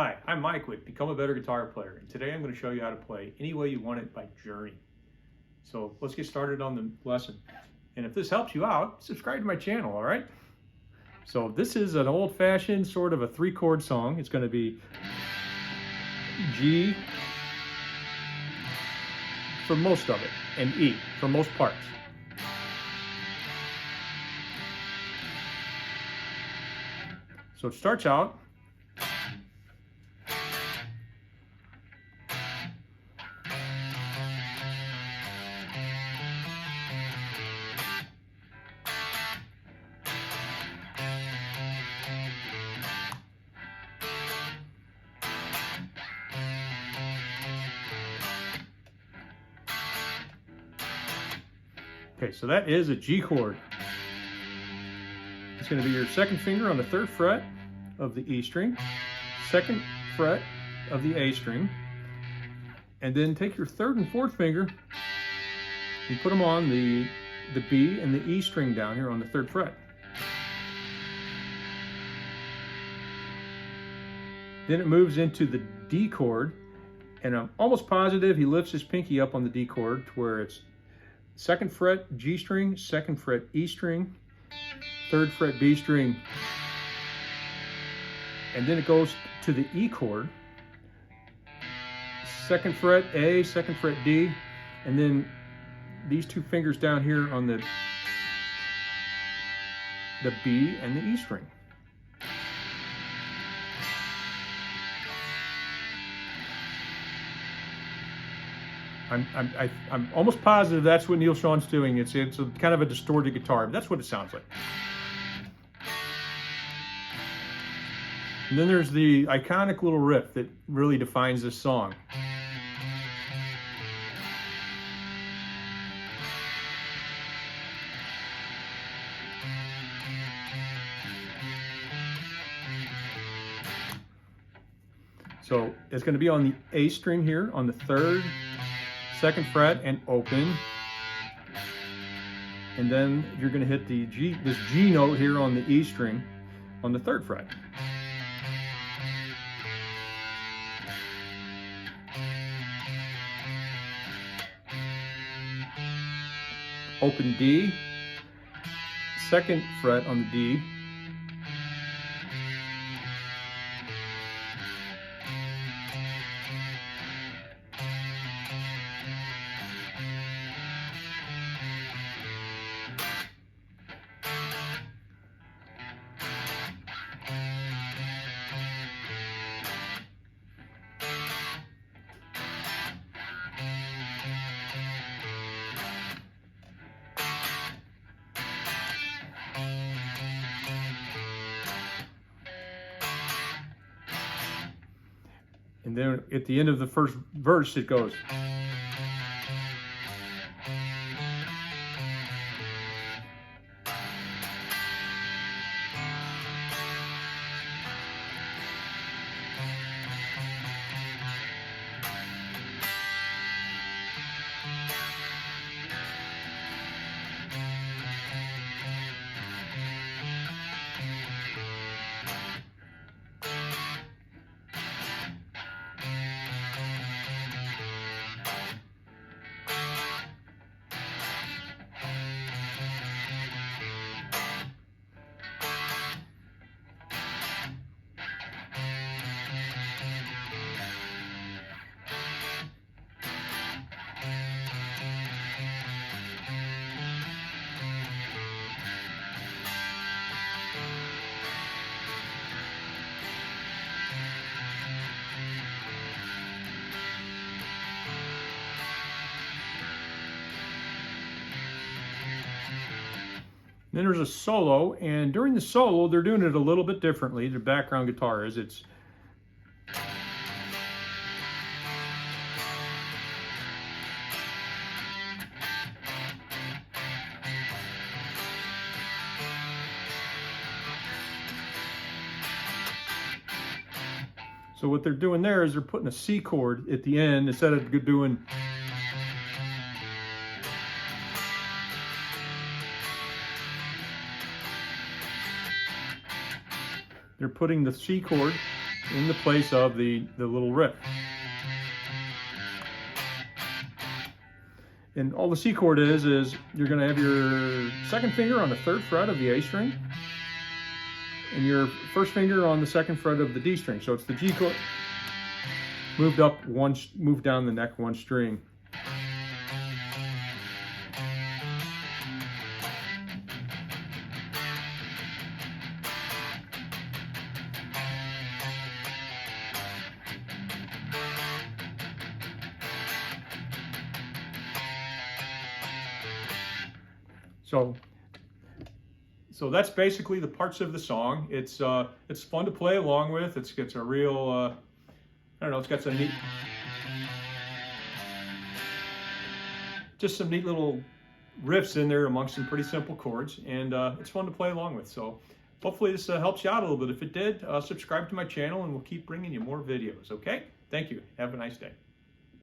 Hi, I'm Mike with Become a Better Guitar Player, and today I'm going to show you how to play Any Way You Want It by Journey. So let's get started on the lesson. And if this helps you out, subscribe to my channel, all right? So this is an old-fashioned sort of a 3-chord song. It's going to be G for most of it, and E for most parts. So it starts out okay, so that is a G chord. It's going to be your second finger on the 3rd fret of the E string, 2nd fret of the A string, and then take your 3rd and 4th finger and put them on the B and the E string down here on the 3rd fret. Then it moves into the D chord, and I'm almost positive he lifts his pinky up on the D chord to where it's 2nd fret G string, 2nd fret E string, 3rd fret B string, and then it goes to the E chord, 2nd fret A, 2nd fret D, and then these 2 fingers down here on the B and the E string. I'm almost positive that's what Neil Sean's doing. It's a kind of a distorted guitar, but that's what it sounds like. And then there's the iconic little riff that really defines this song. So it's going to be on the A string here on the 3rd, 2nd fret and open. And then you're going to hit the this G note here on the E string on the 3rd fret. Open D, 2nd fret on the D, and then at the end of the first verse it goes. Then there's a solo, and during the solo, they're doing it a little bit differently. The background guitar is, so what they're doing there is they're putting a C chord at the end instead of doing They're putting the C chord in the place of the little riff. And all the C chord is you're going to have your second finger on the 3rd fret of the A string and your first finger on the 2nd fret of the D string. So it's the G chord moved down the neck 1 string. So that's basically the parts of the song. It's fun to play along with. It's a real I don't know. It's got some neat, just some neat little riffs in there amongst some pretty simple chords, and it's fun to play along with. So hopefully this helps you out a little bit. If it did, subscribe to my channel, and we'll keep bringing you more videos. Okay? Thank you. Have a nice day.